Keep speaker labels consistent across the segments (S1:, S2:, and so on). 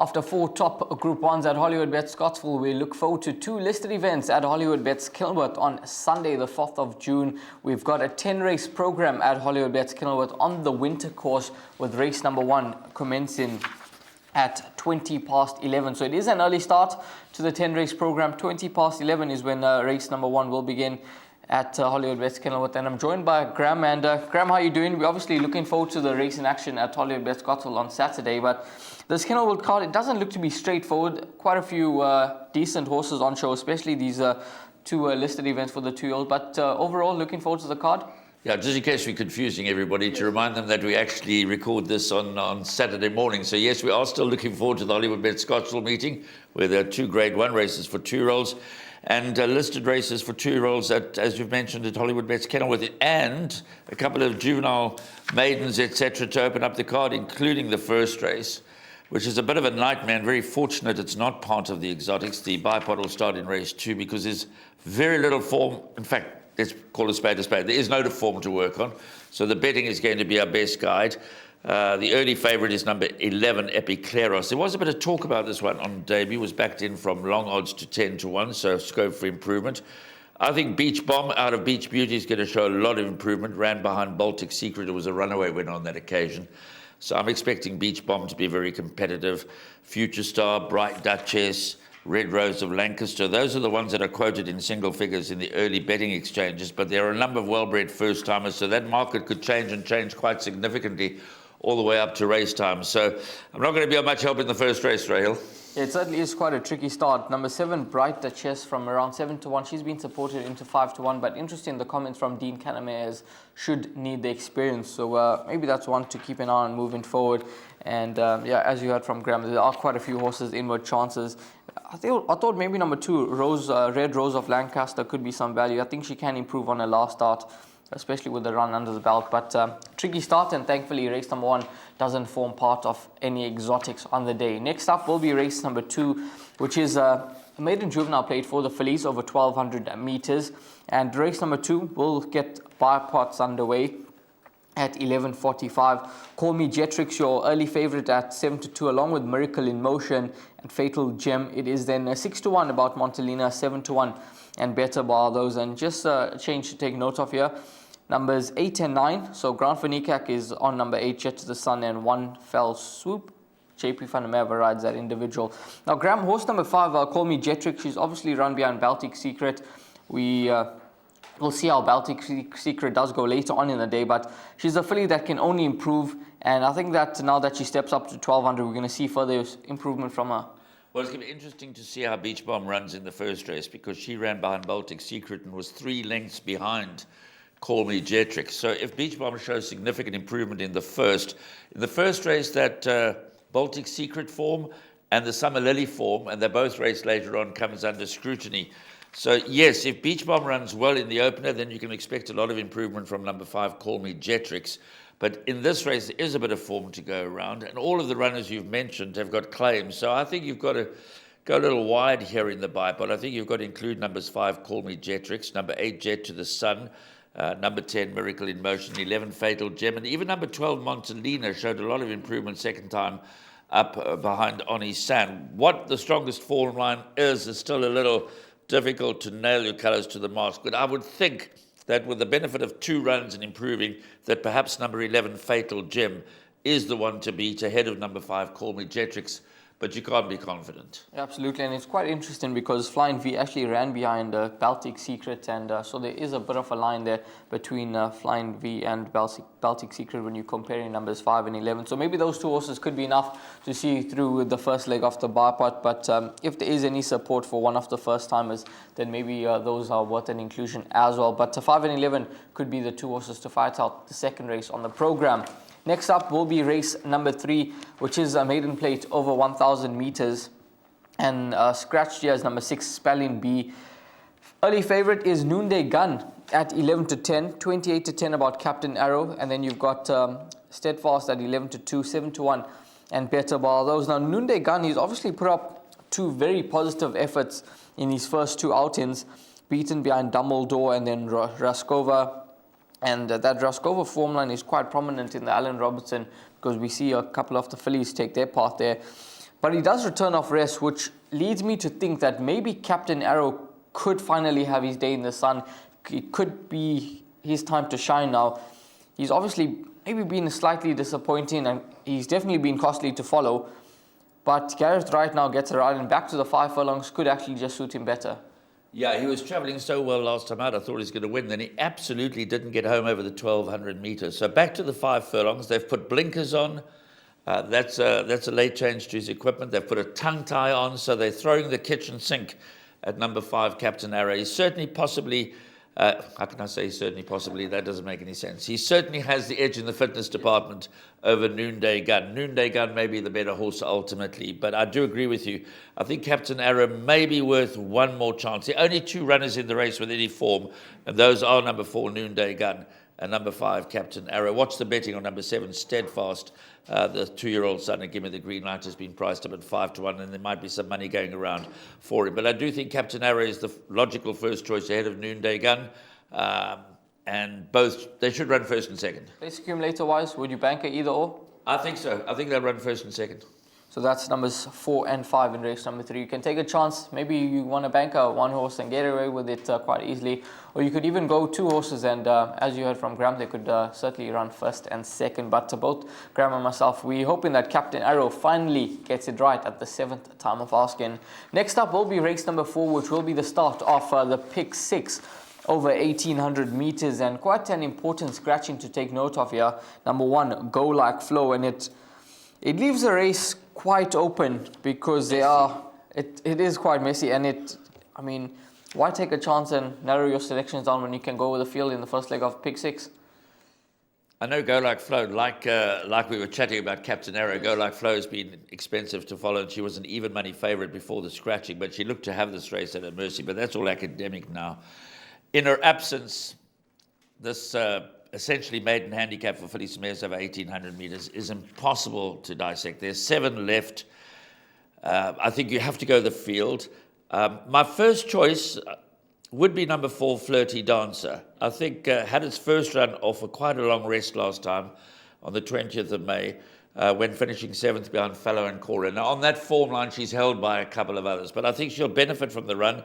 S1: After 4 top Group 1s at Hollywoodbets Scottsville, we look forward to 2 listed events at Hollywoodbets Kenilworth on Sunday, the 4th of June. We've got a 10-race program at Hollywoodbets Kenilworth on the winter course, with race number 1 commencing at 20 past 11. So it is an early start to the 10-race program. 20 past 11 is when race number 1 will begin at Hollywoodbets Kenilworth, and I'm joined by Graeme. And Graeme, how are you doing? We're obviously looking forward to the race in action at Hollywoodbets Scottsville on Saturday, but this Kenilworth card, it doesn't look to be straightforward. Quite a few decent horses on show, especially these 2 listed events for the 2-year-old, but overall looking forward to the card.
S2: Yeah, just in case we're confusing everybody, to remind them that we actually record this on Saturday morning. So yes, we are still looking forward to the Hollywoodbets Scottsville meeting, where there are 2 Grade 1 races for 2-year-olds and listed races for 2-year-olds at, as you've mentioned, at Hollywoodbets Kenilworth, and a couple of juvenile maidens, etc., to open up the card, including the first race, which is a bit of a nightmare, and very fortunate it's not part of the exotics. The bipod will start in race 2 because there's very little form. In fact, let's call a spade a spade. There is no form to work on. So the betting is going to be our best guide. The early favourite is number 11, Epicleros. There was a bit of talk about this one on debut. Was backed in from long odds to 10-1, so scope for improvement. I think Beach Bomb out of Beach Beauty is going to show a lot of improvement. Ran behind Baltic Secret. It was a runaway winner on that occasion. So I'm expecting Beach Bomb to be very competitive. Future Star, Bright Duchess, Red Rose of Lancaster, those are the ones that are quoted in single figures in the early betting exchanges, but there are a number of well-bred first-timers, so that market could change quite significantly all the way up to race time. So I'm not going to be of much help in the first race, Rahiel.
S1: Yeah, it certainly is quite a tricky start. Number 7, Bright Duchess, from around 7-1. She's been supported into 5-1, but interesting, the comments from Dean Canamere is should need the experience. So maybe that's one to keep an eye on moving forward. And yeah, as you heard from Graeme, there are quite a few horses inward chances. I thought maybe number 2, Red Rose of Lancaster, could be some value. I think she can improve on her last start, especially with the run under the belt. But tricky start, and thankfully race number 1 doesn't form part of any exotics on the day. Next up will be race number 2, which is a maiden juvenile plate for the fillies over 1,200 meters. And race number 2 will get bipods underway at 11:45. Call Me Jetrix, your early favourite at 7-2, along with Miracle in Motion and Fatal Gem. It is then 6-1 about Montelina, 7-1 and Better Bar those. And just a change to take note of here, numbers 8 and 9. So Grand Finicac is on number 8, Jet to the Sun, and One Fell Swoop. JP van der Merwe rides that individual. Now, Graeme, horse number 5, Call Me Jetrix, she's obviously run behind Baltic Secret. We'll see how Baltic Secret does go later on in the day, but she's a filly that can only improve, and I think that now that she steps up to 1,200, we're going to see further improvement from her.
S2: Well, it's going to be interesting to see how Beach Bomb runs in the first race, because she ran behind Baltic Secret and was 3 lengths behind Call Me Jetrix. So if Beach Bomb shows significant improvement in the first race, that Baltic Secret form and the Summer Lily form, and they both race later on, comes under scrutiny. So yes, if Beach Bomb runs well in the opener, then you can expect a lot of improvement from number 5, Call Me Jetrix. But in this race, there is a bit of form to go around, and all of the runners you've mentioned have got claims. So I think you've got to go a little wide here in the bipod. I think you've got to include numbers 5, Call Me Jetrix, number 8, Jet to the Sun, number 10, Miracle in Motion, 11, Fatal Gem, and even number 12, Montelina, showed a lot of improvement second time up behind Oni San. What the strongest form line is still a little difficult to nail your colours to the mast, but I would think that with the benefit of 2 runs and improving, that perhaps number 11, Fatal Gem, is the one to beat ahead of number 5, Call Me Jetrix, but you can't be confident.
S1: Absolutely, and it's quite interesting because Flying V actually ran behind Baltic Secret, and so there is a bit of a line there between Flying V and Baltic Secret when you're comparing numbers 5 and 11. So maybe those 2 horses could be enough to see through the first leg of the bipod, but if there is any support for one of the first timers, then maybe those are worth an inclusion as well. But 5 and 11 could be the 2 horses to fight out the second race on the program. Next up will be race number 3, which is a maiden plate over 1,000 meters. And scratched here is number 6, Spelling Bee. Early favorite is Noonday Gun at 11-10, 28-10 about Captain Arrow. And then you've got Steadfast at 11-2, 7-1 and Better Bar those. Now, Noonday Gun, he's obviously put up 2 very positive efforts in his first 2 outings, beaten behind Dumbledore and then Raskova. And that Raskova form line is quite prominent in the Allen Robertson, because we see a couple of the fillies take their path there. But he does return off rest, which leads me to think that maybe Captain Arrow could finally have his day in the sun. It could be his time to shine now. He's obviously maybe been slightly disappointing, and he's definitely been costly to follow. But Gareth right now gets a ride, and back to the 5 furlongs could actually just suit him better.
S2: Yeah, he was travelling so well last time out, I thought he was going to win. Then he absolutely didn't get home over the 1,200 metres. So back to the 5 furlongs. They've put blinkers on. That's a late change to his equipment. They've put a tongue tie on, so they're throwing the kitchen sink at number 5, Captain Arrow. He's certainly possibly, how can I say certainly possibly? That doesn't make any sense. He certainly has the edge in the fitness department over Noonday Gun. Noonday Gun may be the better horse ultimately, but I do agree with you. I think Captain Arrow may be worth one more chance. There are only 2 runners in the race with any form, and those are number 4, Noonday Gun, and number 5, Captain Arrow. Watch the betting on number 7, Steadfast. The 2-year-old son, and Give Me the Green Light, has been priced up at 5 to 1, and there might be some money going around for him. But I do think Captain Arrow is the logical first choice ahead of Noonday Gun, and both they should run first and second.
S1: Base accumulator wise, would you bank either or?
S2: I think so. I think they'll run first and second.
S1: So that's numbers 4 and 5 in race number 3. You can take a chance. Maybe you want to bank one horse and get away with it quite easily. Or you could even go 2 horses, and as you heard from Graeme, they could certainly run first and second. But to both Graeme and myself, we're hoping that Captain Arrow finally gets it right at the 7th time of asking. Next up will be race number 4, which will be the start of the pick 6 over 1,800 meters, and quite an important scratching to take note of here. Number 1, Go Like Flow, and it leaves the race quite open because it is quite messy, and why take a chance and narrow your selections down when you can go with the field in the first leg of pick 6?
S2: I know Go Like Flow, like we were chatting about Captain Arrow, Go Like Flow has been expensive to follow, and she was an even money favourite before the scratching, but she looked to have this race at her mercy, but that's all academic now. In her absence, this essentially maiden handicap for Felice Mares over 1,800 metres is impossible to dissect. There's 7 left. I think you have to go the field. My first choice would be number 4, Flirty Dancer. I think had its first run off quite a long rest last time on the 20th of May when finishing 7th behind Fallow and Cora. Now, on that form line, she's held by a couple of others, but I think she'll benefit from the run.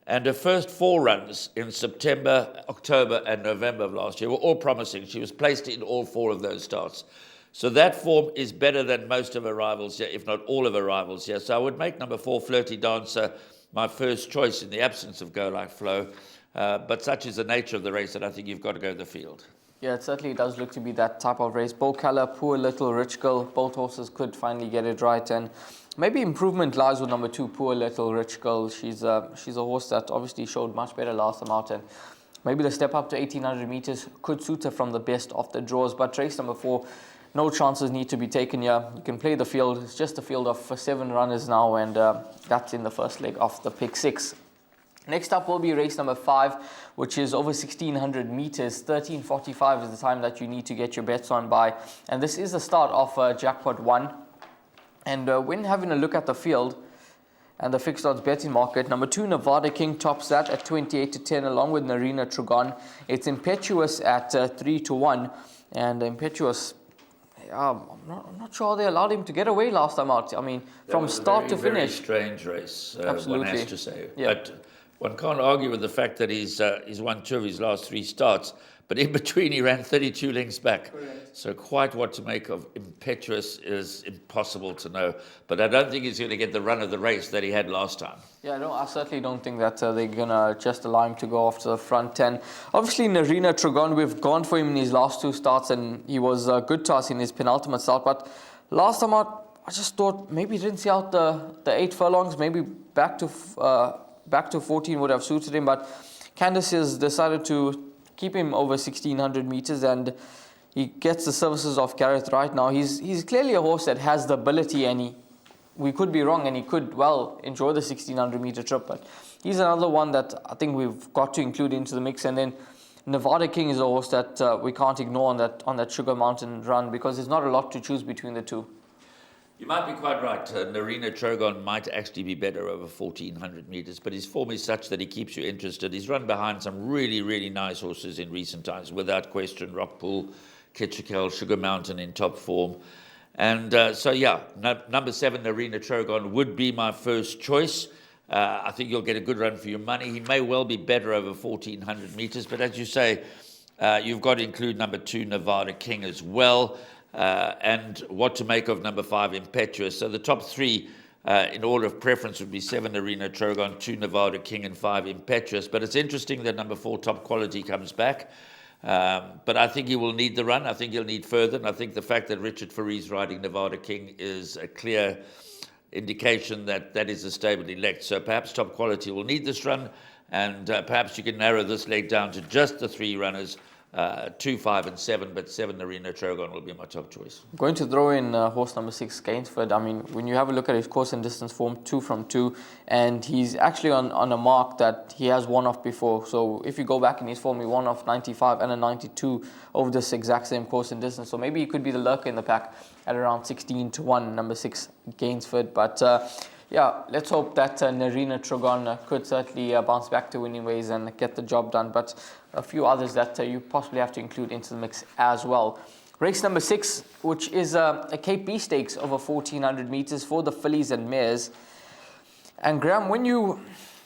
S2: And her first 4 runs in September, October, and November of last year were all promising. She was placed in all 4 of those starts. So that form is better than most of her rivals here, if not all of her rivals here. So I would make number 4, Flirty Dancer, my first choice in the absence of Go Like Flow. But such is the nature of the race that I think you've got to go to the field.
S1: Yeah, it certainly does look to be that type of race. Bull Color, Poor Little Rich Girl, both horses could finally get it right, and maybe improvement lies with number 2, Poor Little Rich Girl. She's a horse that obviously showed much better last time out, and maybe the step up to 1,800 meters could suit her from the best of the draws. But race number 4, no chances need to be taken here. You can play the field. It's just a field of 7 runners now, and that's in the first leg of the pick 6. Next up will be race number 5, which is over 1,600 meters. 13:45 is the time that you need to get your bets on by. And this is the start of Jackpot 1. And when having a look at the field and the fixed odds betting market, number 2, Nevada King, tops that at 28 to 10, along with Narina Trugon. It's Impetuous at 3 to 1. And Impetuous, I'm not sure they allowed him to get away last time out. I mean, from start to finish.
S2: Very strange race,
S1: Absolutely.
S2: one has to say.
S1: Yeah.
S2: But one can't argue with the fact that he's won 2 of his last 3 starts, but in between he ran 32 lengths back.
S1: Correct.
S2: So quite what to make of Impetuous is impossible to know. But I don't think he's going to get the run of the race that he had last time.
S1: Yeah, no, I certainly don't think that they're going to just allow him to go off to the front 10. Obviously, Narina Trugon, we've gone for him in his last 2 starts, and he was good to us in his penultimate start. But last time out, I just thought maybe he didn't see out the 8 furlongs, maybe back to 14 would have suited him, but Candice has decided to keep him over 1,600 meters, and he gets the services of Gareth right now. He's clearly a horse that has the ability, and we could be wrong, and he could well enjoy the 1,600 meter trip, but he's another one that I think we've got to include into the mix. And then Nevada King is a horse that we can't ignore on that Sugar Mountain run, because there's not a lot to choose between the 2.
S2: You might be quite right. Narina Trogon might actually be better over 1,400 metres, but his form is such that he keeps you interested. He's run behind some really, really nice horses in recent times, without question. Rockpool, Ketchikel, Sugar Mountain in top form. And number 7, Narina Trogon, would be my first choice. I think you'll get a good run for your money. He may well be better over 1,400 meters, but as you say, you've got to include number 2, Nevada King, as well. And what to make of number 5, Impetuous. So the top 3 in order of preference would be 7, Narina Trogon, 2, Nevada King, and 5, Impetuous. But it's interesting that number 4, Top Quality, comes back. But I think he will need the run. I think he'll need further. And I think the fact that Richard Faree's riding Nevada King is a clear indication that that is a stable elect. So perhaps Top Quality will need this run. And perhaps you can narrow this leg down to just the 3 runners, 2, 5, and 7. But 7, Narina Trogon, will be my top choice.
S1: I'm going to throw in horse number 6, Gainsford. I mean, when you have a look at his course and distance form, 2 from 2, and he's actually on a mark that he has won off before. So if you go back in his form, he won off 95 and a 92 over this exact same course and distance. So maybe he could be the lurker in the pack at around 16-1, number 6, Gainsford. But yeah, let's hope that Narina Trogon could certainly bounce back to winning ways and get the job done. But a few others that you possibly have to include into the mix as well. Race number 6, which is a Cape B Stakes over 1,400 meters for the fillies and mares. And Graeme, when you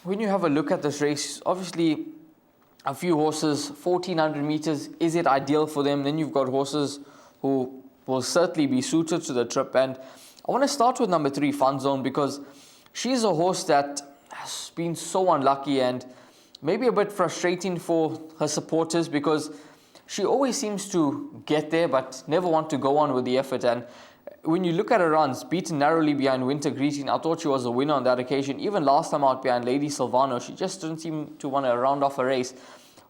S1: have a look at this race, obviously a few horses, 1,400 meters, is it ideal for them? Then you've got horses who will certainly be suited to the trip. And I want to start with number 3, Fun Zone, because she's a horse that has been so unlucky and maybe a bit frustrating for her supporters, because she always seems to get there but never want to go on with the effort. And when you look at her runs, beaten narrowly behind Winter Greeting, I thought she was a winner on that occasion. Even last time out behind Lady Silvano, she just didn't seem to want to round off a race.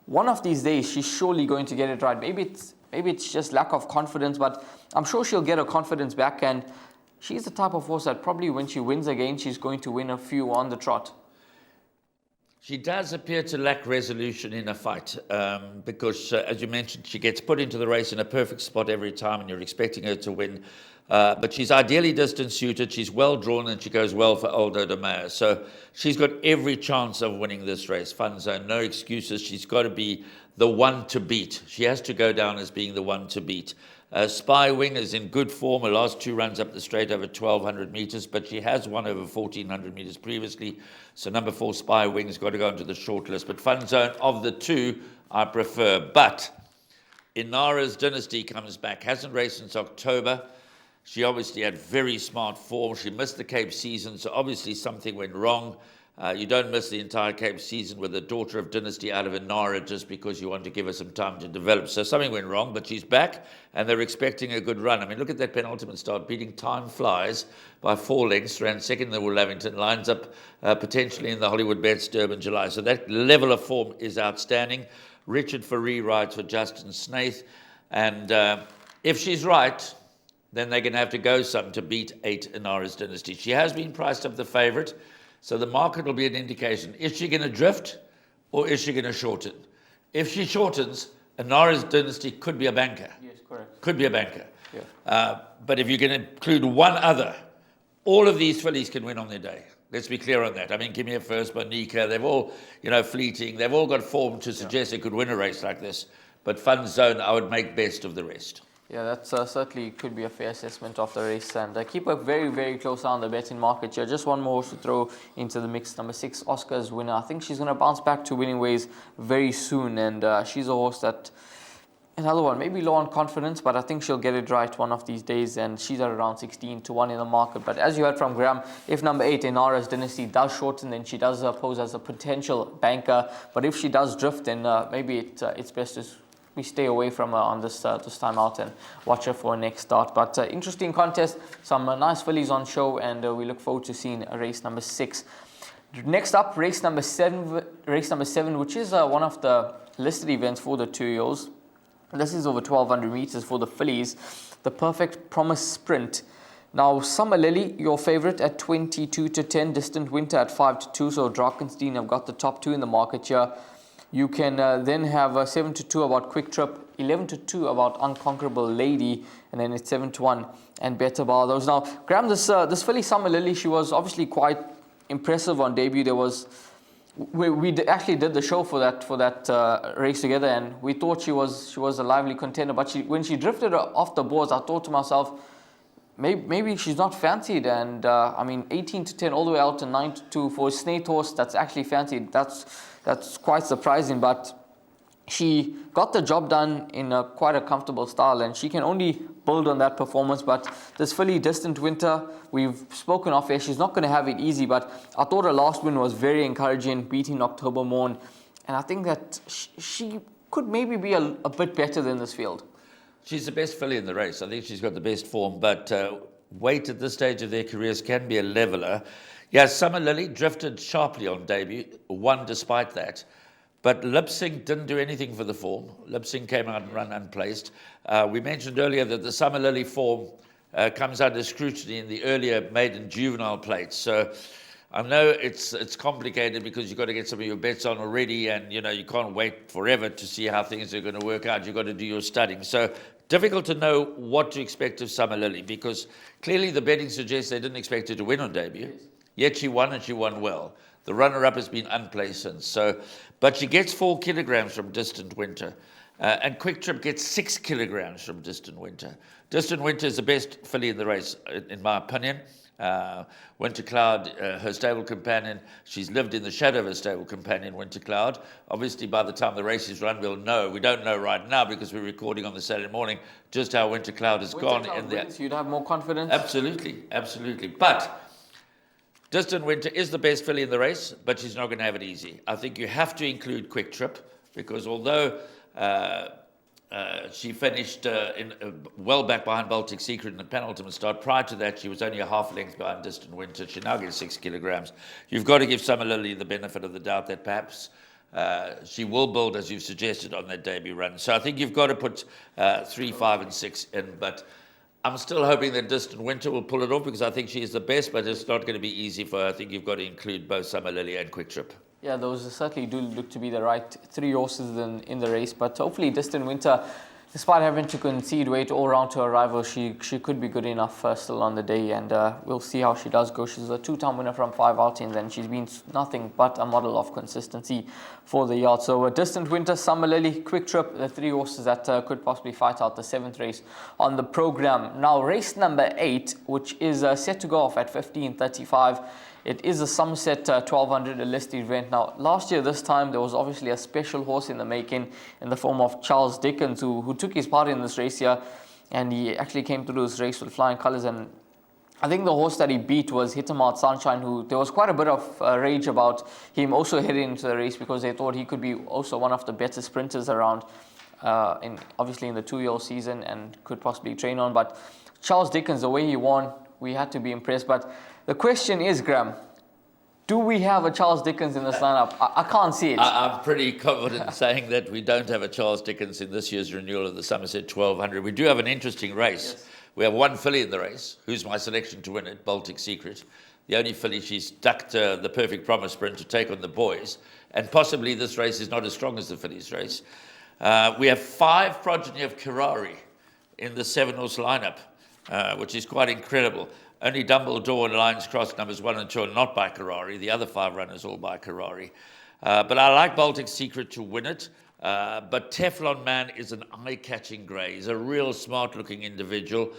S1: One of these days, she's surely going to get it right. Maybe it's just lack of confidence, but I'm sure she'll get her confidence back. And she's the type of horse that probably when she wins again, she's going to win a few on the trot.
S2: She does appear to lack resolution in a fight because, as you mentioned, she gets put into the race in a perfect spot every time and you're expecting her to win. But she's ideally distance suited, she's well drawn, and she goes well for Aldo de Meyer. So she's got every chance of winning this race. Fun Zone, no excuses. She's got to be the one to beat. She has to go down as being the one to beat. Spy Wing is in good form. Her last 2 runs up the straight over 1,200 meters, but she has won over 1,400 meters previously. So number 4, Spy Wing's got to go into the short list. But Fun Zone, of the 2, I prefer. But Inara's Dynasty comes back. Hasn't raced since October. She obviously had very smart form. She missed the Cape season, so obviously something went wrong. You don't miss the entire Cape season with a daughter of Dynasty out of Inara just because you want to give her some time to develop. So something went wrong, but she's back, and they're expecting a good run. I mean, look at that penultimate start, beating Time Flies by 4 lengths, ran second in the Will Lavington, lines up potentially in the Hollywoodbets Durbanville July. So that level of form is outstanding. Richard Faree rides for Justin Snaith, and if she's right, then they're going to have to go some to beat 8 Inara's Dynasty. She has been priced up the favourite. So the market will be an indication. Is she going to drift or is she going to shorten? If she shortens, Inara's Dynasty could be a banker.
S1: Yes, correct.
S2: Could be a banker.
S1: Yeah.
S2: But if you can include one other, all of these fillies can win on their day. Let's be clear on that. I mean, Give Me a First, Bonica, they've all, fleeting. They've all got form to suggest they could win a race like this. But Fun Zone, I would make best of the rest.
S1: Yeah, that certainly could be a fair assessment of the race. And keep a very, very close eye on the betting market here. Just one more to throw into the mix. Number 6, Oscar's Winner. I think she's going to bounce back to winning ways very soon. And she's a horse that, another one, maybe low on confidence, but I think she'll get it right one of these days. And she's at around 16-1 in the market. But as you heard from Graeme, if number 8, Inara's Dynasty, does shorten, then she does pose as a potential banker. But if she does drift, then maybe it's best to we stay away from her on this time out and watch her for her next start. But interesting contest, some nice fillies on show, and we look forward to seeing race number 6. Next up, race number 7, which is one of the listed events for the 2-year-olds. This is over 1,200 meters for the fillies, the Perfect Promise Sprint. Now, Summer Lily, your favorite at 22-10, Distant Winter at 5-2, so Drakenstein have got the top 2 in the market here. You can then have 7-2 about Quick Trip, 11-2 about Unconquerable Lady, and then it's 7-1 and Better Bar those. Now, Graeme, this filly Summer Lily, she was obviously quite impressive on debut. There was actually did the show for that race together, and we thought she was a lively contender. But when she drifted off the boards, I thought to myself, maybe she's not fancied, and 18 to 10 all the way out to 9 to 2 for a snake horse that's actually fancied. That's quite surprising, but she got the job done in quite a comfortable style, and she can only build on that performance. But this filly, Distant Winter, we've spoken off air, she's not going to have it easy, but I thought her last win was very encouraging, beating October Morn, and I think that she could maybe be a bit better than this field.
S2: She's the best filly in the race. I think she's got the best form, but weight at this stage of their careers can be a leveller. Yeah, Summer Lily drifted sharply on debut, won despite that. But Lip Sync didn't do anything for the form. Lip Sync came out and run unplaced. We mentioned earlier that the Summer Lily form comes under scrutiny in the earlier maiden juvenile plates. So I know it's complicated because you've got to get some of your bets on already, and you can't wait forever to see how things are going to work out. You've got to do your studying. So difficult to know what to expect of Summer Lily, because clearly the betting suggests they didn't expect her to win on debut. Yes. Yet she won, and she won well. The runner-up has been unplaced since. But she gets 4 kilograms from Distant Winter. And Quick Trip gets 6 kilograms from Distant Winter. Distant Winter is the best filly in the race, in my opinion. Winter Cloud, her stable companion, she's lived in the shadow of her stable companion, Winter Cloud. Obviously, by the time the race is run, we'll know. We don't know right now because we're recording on the Saturday morning just how Winter Cloud has gone in there.
S1: You'd have more confidence?
S2: Absolutely. But Distant Winter is the best filly in the race, but she's not going to have it easy. I think you have to include Quick Trip, because although she finished well back behind Baltic Secret in the penultimate start, prior to that she was only a half length behind Distant Winter. She now gets 6 kilograms. You've got to give Summer Lily the benefit of the doubt that perhaps she will build, as you've suggested, on that debut run. So I think you've got to put 3, 5 and 6 in, but I'm still hoping that Distant Winter will pull it off, because I think she is the best, but it's not going to be easy for her. I think you've got to include both Summer Lily and Quick Trip.
S1: Yeah, those certainly do look to be the right 3 horses in the race, but hopefully Distant Winter, despite having to concede weight all round to her rival, she could be good enough still on the day, and we'll see how she does go. She's a 2-time winner from 5 outings, and she's been nothing but a model of consistency for the yard. So Distant Winter, Summer Lily, Quick Trip, the 3 horses that could possibly fight out the 7th race on the program. Now, race number 8, which is set to go off at 15:35. It is a Somerset 1200, a listed event. Now, last year this time, there was obviously a special horse in the making in the form of Charles Dickens, who took his part in this race here, and he actually came through this race with flying colours. And I think the horse that he beat was Hit 'em Out Sunshine, who there was quite a bit of rage about him also heading into the race, because they thought he could be also one of the better sprinters around, obviously in the 2-year-old season, and could possibly train on. But Charles Dickens, the way he won, we had to be impressed. But the question is, Graeme, do we have a Charles Dickens in this lineup? I can't see it.
S2: I'm pretty confident saying that we don't have a Charles Dickens in this year's renewal of the Somerset 1200. We do have an interesting race.
S1: Yes.
S2: We have one filly in the race, who's my selection to win it, Baltic Secret. The only filly, she's ducked the Perfect Promise sprint to take on the boys. And possibly this race is not as strong as the fillies race. We have 5 progeny of Kerrari in the 7-horse lineup, which is quite incredible. Only Dumbledore and Lions Cross numbers 1 and 2 are not by Kerrari. The other 5 runners all by Kerrari. But I like Baltic Secret to win it. But Teflon Man is an eye-catching grey. He's a real smart-looking individual.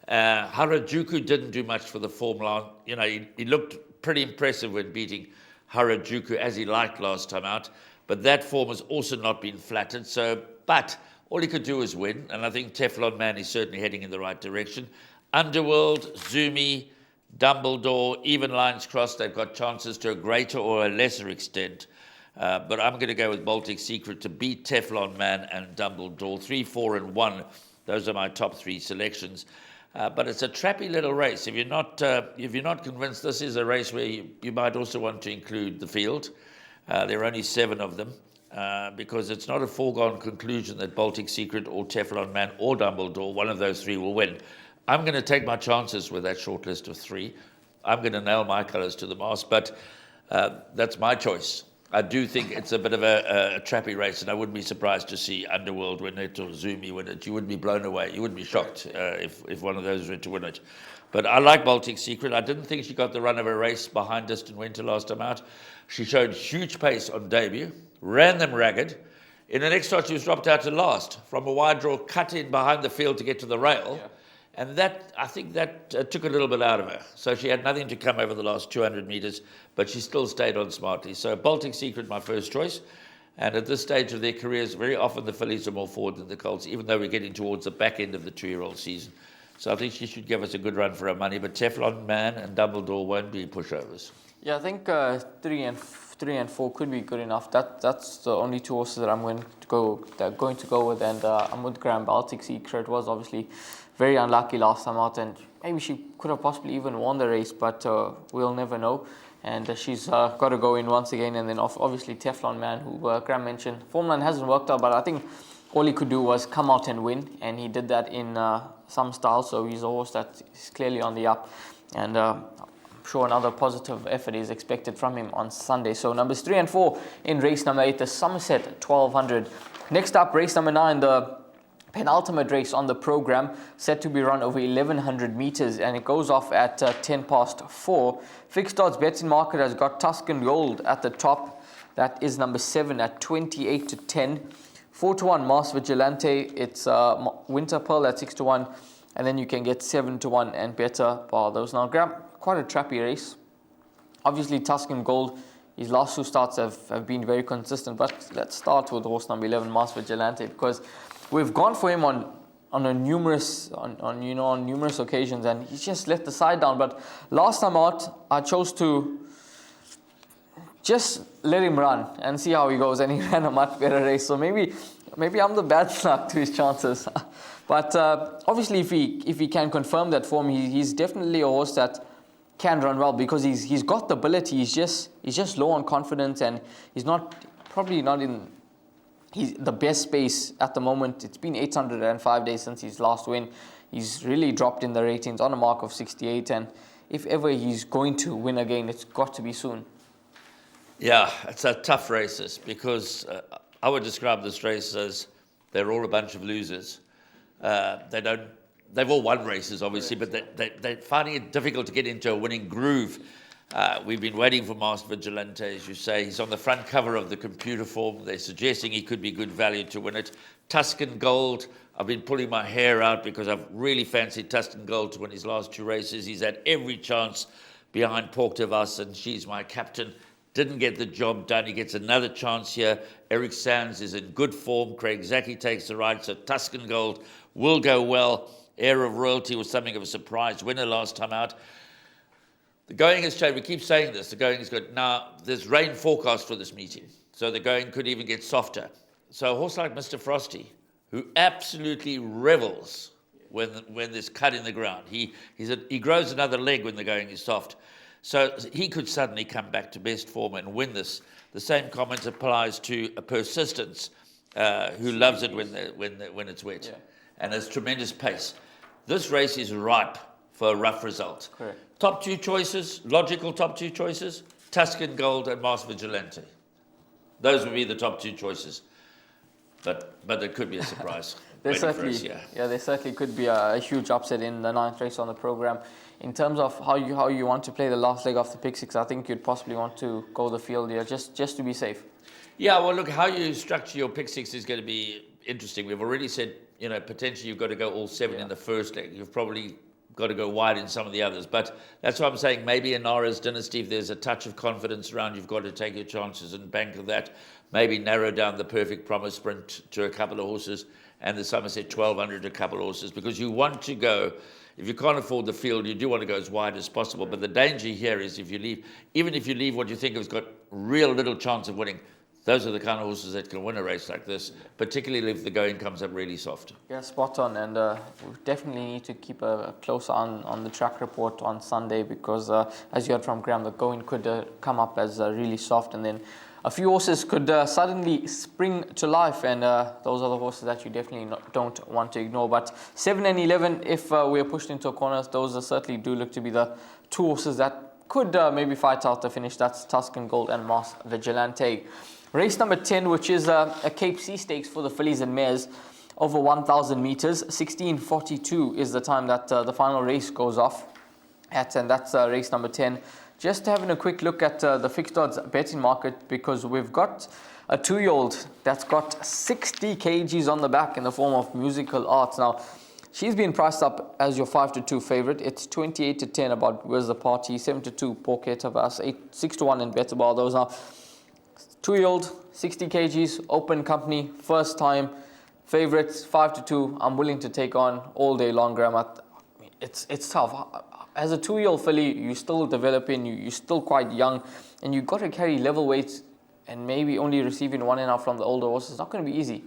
S2: Harajuku didn't do much for the form line. He looked pretty impressive when beating Harajuku, as he liked last time out. But that form has also not been flattered. But all he could do was win. And I think Teflon Man is certainly heading in the right direction. Underworld, Zumi, Dumbledore, even Lions Cross, they've got chances to a greater or a lesser extent. But I'm going to go with Baltic Secret to beat Teflon Man and Dumbledore. 3, 4 and 1. Those are my top 3 selections. But it's a trappy little race. If you're not convinced, this is a race where you might also want to include the field. There are only 7 of them. Because it's not a foregone conclusion that Baltic Secret or Teflon Man or Dumbledore, one of those 3 will win. I'm going to take my chances with that short list of 3. I'm going to nail my colours to the mast, but that's my choice. I do think it's a bit of a trappy race, and I wouldn't be surprised to see Underworld win it or Zumi win it. You wouldn't be blown away. You wouldn't be shocked if one of those were to win it. But I like Baltic Secret. I didn't think she got the run of a race behind Distant Winter last time out. She showed huge pace on debut, ran them ragged. In the next start, she was dropped out to last from a wide draw, cut in behind the field to get to the rail. Yeah. And that, I think that took a little bit out of her. So she had nothing to come over the last 200 metres, but she still stayed on smartly. So Baltic Secret, my first choice. And at this stage of their careers, very often the fillies are more forward than the colts, even though we're getting towards the back end of the 2-year-old season. So I think she should give us a good run for her money. But Teflon Man and Dumbledore won't be pushovers.
S1: Yeah, I think 3 and 4 could be good enough. That's the only 2 horses that I'm going to go with, and I'm with Graeme. Baltic Secret was obviously very unlucky last time out, and maybe she could have possibly even won the race, but we'll never know. And she's got to go in once again. And then obviously Teflon Man, who Graeme mentioned, form line hasn't worked out, but I think all he could do was come out and win, and he did that in some style. So he's a horse that is clearly on the up, and I'm sure another positive effort is expected from him on Sunday. So numbers 3 and 4 in race number 8, the Somerset 1200. Next up, race number 9, the penultimate race on the program, set to be run over 1100 meters, and it goes off at 10 past 4. Fixed odds betting market has got Tuscan Gold at the top. That is number 7 at 28 to 10. 4 to 1 Mars Vigilante. It's Winter Pearl at 6 to 1, and then you can get 7 to 1 and better bar those. Now, Graeme, quite a trappy race. Obviously, Tuscan Gold, his last 2 starts have been very consistent, but let's start with horse number 11, Mars Vigilante, because we've gone for him on numerous occasions, and he's just let the side down. But last time out, I chose to just let him run and see how he goes, and he ran a much better race. So maybe I'm the bad luck to his chances. But obviously, if he can confirm that form, he's definitely a horse that can run well, because he's got the ability. He's just low on confidence, and he's probably not in the best space at the moment. It's been 805 days since his last win. He's really dropped in the ratings on a mark of 68, and if ever he's going to win again, it's got to be soon.
S2: Yeah, it's a tough races, because I would describe this race as they're all a bunch of losers. They've all won races, obviously, but they're finding it difficult to get into a winning groove. We've been waiting for Master Vigilante, as you say. He's on the front cover of the computer form. They're suggesting he could be good value to win it. Tuscan Gold, I've been pulling my hair out because I've really fancied Tuscan Gold to win his last 2 races. He's had every chance behind Pork Devas, and she's my captain. Didn't get the job done. He gets another chance here. Eric Sands is in good form. Craig Zaki takes the ride, so Tuscan Gold will go well. Air of Royalty was something of a surprise winner last time out. The going has changed. We keep saying this. The going is good. Now, there's rain forecast for this meeting, so the going could even get softer. So a horse like Mr. Frosty, who absolutely revels when there's cut in the ground. He grows another leg when the going is soft. So he could suddenly come back to best form and win this. The same comment applies to a Persistence, who loves it when it's wet, yeah, and has tremendous pace. This race is ripe for a rough result.
S1: Correct.
S2: Top 2 choices, logical top 2 choices, Tuscan Gold and Mars Vigilante. Those would be the top 2 choices. But there could be a surprise.
S1: There certainly could be a huge upset in the 9th race on the program. In terms of how you want to play the last leg of the pick 6, I think you'd possibly want to go the field here just to be safe.
S2: Yeah, well, look, how you structure your pick 6 is going to be interesting. We've already said, potentially you've got to go all 7 in the first leg. You've probably got to go wide in some of the others. But that's why I'm saying maybe in Nara's Dynasty, if there's a touch of confidence around, you've got to take your chances and bank of that. Maybe narrow down the Perfect Promise Sprint to a couple of horses, and the Somerset 1200 to a couple of horses, because you want to go, if you can't afford the field, you do want to go as wide as possible. But the danger here is even if you leave what you think has got real little chance of winning, those are the kind of horses that can win a race like this, particularly if the going comes up really soft.
S1: Yeah, spot on. And we definitely need to keep a close eye on the track report on Sunday, because as you heard from Graeme, the going could come up as really soft, and then a few horses could suddenly spring to life, and those are the horses that you definitely don't want to ignore. But 7 and 11, if we are pushed into a corner, those certainly do look to be the 2 horses that could maybe fight out the finish. That's Tuscan Gold and Mars Vigilante. Race number 10, which is a Cape Sea Stakes for the fillies and mares, over 1,000 meters. 16:42 is the time that the final race goes off at, and that's race number 10. Just having a quick look at the fixed odds betting market, because we've got a 2-year-old that's got 60 kgs on the back in the form of Musical Arts. Now, She's been priced up as your 5-2 favorite. It's 28-10 about Where's the Party, 7-2 Pocket of Us, 6-1 in Betterball. Those are 2-year-old, 60 kgs, open company, first time favorites, 5-2. I'm willing to take on all day long, Graeme. It's tough. As a 2-year-old filly, you're still developing, you're still quite young, and you've got to carry level weights and maybe only receiving 1.5 from the older horses. It's not going to be easy.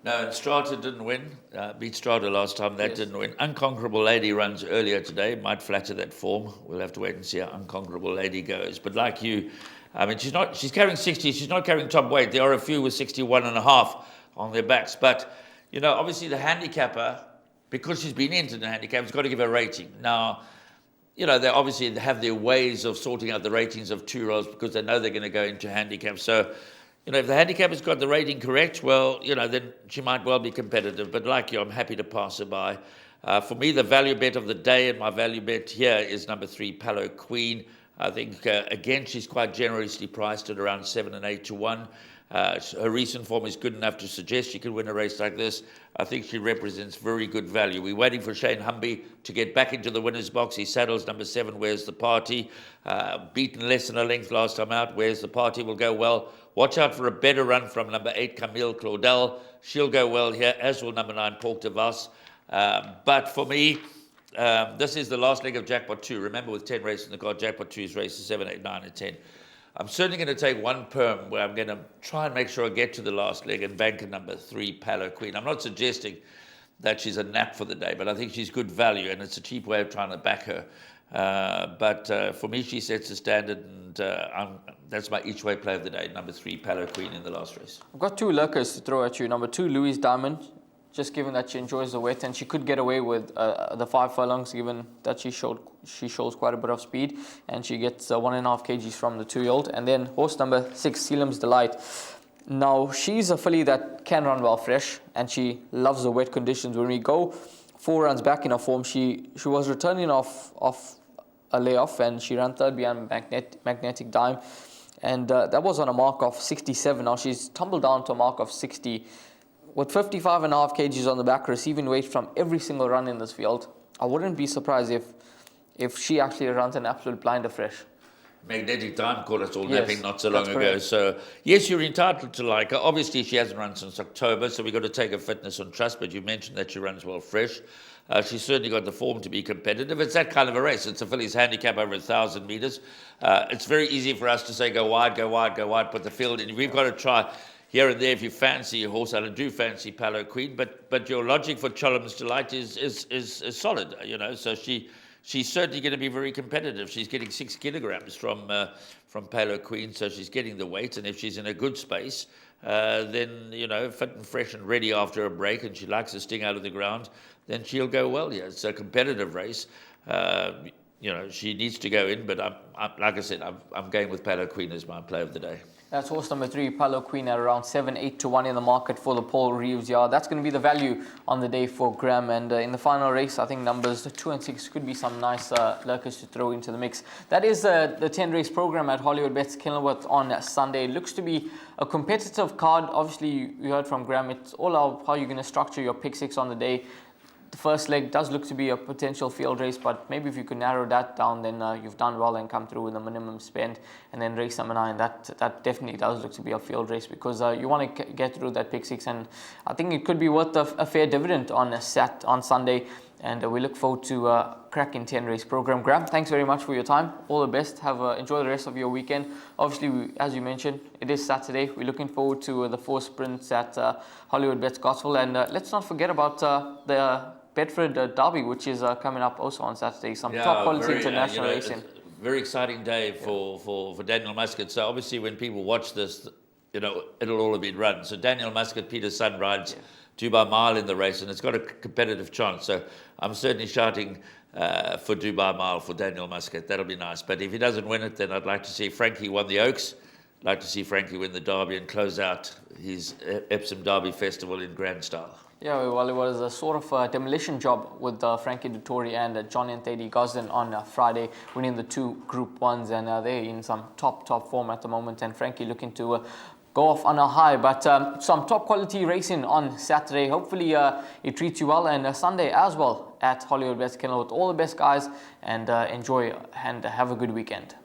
S2: No, and Strata didn't win. Beat Strata last time. That didn't win. Unconquerable Lady runs earlier today. Might flatter that form. We'll have to wait and see how Unconquerable Lady goes. But like you, I mean, she's carrying 60. She's not carrying top weight. There are a few with 61.5 on their backs. But, you know, obviously the handicapper, because she's been into the handicap, has got to give her a rating. Now, you know, they obviously have their ways of sorting out the ratings of 2-year-olds because they know they're going to go into handicap. So, you know, if the handicapper's got the rating correct, well, you know, then she might well be competitive. But like you, I'm happy to pass her by. For me, the value bet of the day, and my value bet here is number 3, Palo Queen. I think, again, she's quite generously priced at around 7 and 8 to 1. Her recent form is good enough to suggest she could win a race like this. I think she represents very good value. We're waiting for Shane Humby to get back into the winner's box. He saddles number 7, Where's the Party? Beaten less than a length last time out. Where's the Party will go well. Watch out for a better run from number 8, Camille Claudel. She'll go well here, as will number 9, Pork de Vos. But for me, this is the last leg of Jackpot 2. Remember, with 10 races in the card, Jackpot 2 is races 7, 8, 9, and 10. I'm certainly going to take one perm where I'm going to try and make sure I get to the last leg and bank a number 3, Palo Queen. I'm not suggesting that she's a nap for the day, but I think she's good value, and it's a cheap way of trying to back her. But for me, she sets a standard, and that's my each-way play of the day, number 3, Palo Queen in the last race.
S1: I've got 2 lurkers to throw at you. Number 2, Louise Diamond, just given that she enjoys the wet, and she could get away with the 5 furlongs, given that she shows quite a bit of speed, and she gets 1.5 kgs from the 2-year-old. And then horse number 6, Sealam's Delight. Now, she's a filly that can run well fresh, and she loves the wet conditions. When we go 4 runs back in her form, she was returning off a layoff, and she ran third behind Magnetic Dime, and that was on a mark of 67. Now she's tumbled down to a mark of 60 with 55.5 kgs on the back, receiving weight from every single run in this field. I wouldn't be surprised if she actually runs an absolute blinder fresh.
S2: Magnetic Dime caught us all napping not so long ago. So, yes, you're entitled to like her. Obviously, she hasn't run since October, so we've got to take her fitness on trust, but you mentioned that she runs well fresh. She's certainly got the form to be competitive. It's that kind of a race. It's a filly's handicap over 1,000 metres. It's very easy for us to say go wide, put the field in. We've got to try here and there if you fancy a horse. I do fancy Palo Queen, but your logic for Sealam's Delight is solid, you know. So she's certainly going to be very competitive. She's getting 6 kilograms from Palo Queen, so she's getting the weight. And if she's in a good space, then, you know, fit and fresh and ready after a break, and she likes to sting out of the ground, then she'll go well here. It's a competitive race. You know, she needs to go in, but like I said, I'm going with Palo Queen as my play of the day.
S1: That's horse number 3, Palo Queen, at around 7, 8 to 1 in the market for the Paul Reeves yard. That's going to be the value on the day for Graeme. And in the final race, I think numbers 2 and 6 could be some nice lurkers to throw into the mix. That is the 10-race program at Hollywoodbets Kenilworth on Sunday. It looks to be a competitive card. Obviously, you heard from Graeme. It's all about how you're going to structure your pick 6 on the day. The first leg does look to be a potential field race, but maybe if you could narrow that down, then you've done well and come through with a minimum spend. And then race number 9, that definitely does look to be a field race, because you want to get through that pick 6, and I think it could be worth a fair dividend on Sunday. And we look forward to a cracking 10-race program. Graeme, thanks very much for your time. All the best. Enjoy the rest of your weekend. Obviously, as you mentioned, it is Saturday. We're looking forward to the 4 sprints at Hollywoodbets Scottsville. And let's not forget about the Bedford Derby, which is coming up also on Saturday. Some top quality international racing.
S2: Very exciting day for Daniel Muscat. So obviously, when people watch this, you know, it'll all have been run. So Daniel Muscat, Peter's son, rides 2 by mile in the race, and it's got a competitive chance. So I'm certainly shouting for 2 by mile for Daniel Muscat. That'll be nice. But if he doesn't win it, then I'd like to see Frankie won the Oaks. I'd like to see Frankie win the Derby and close out his Epsom Derby Festival in grand style.
S1: Yeah, well, it was a sort of a demolition job with Frankie Dettori and John and Thady Gosden on Friday, winning the 2 Group 1s, and they're in some top form at the moment. And Frankie looking to go off on a high. But some top quality racing on Saturday. Hopefully it treats you well, and Sunday as well at Hollywoodbets Kenilworth. All the best, guys, and enjoy and have a good weekend.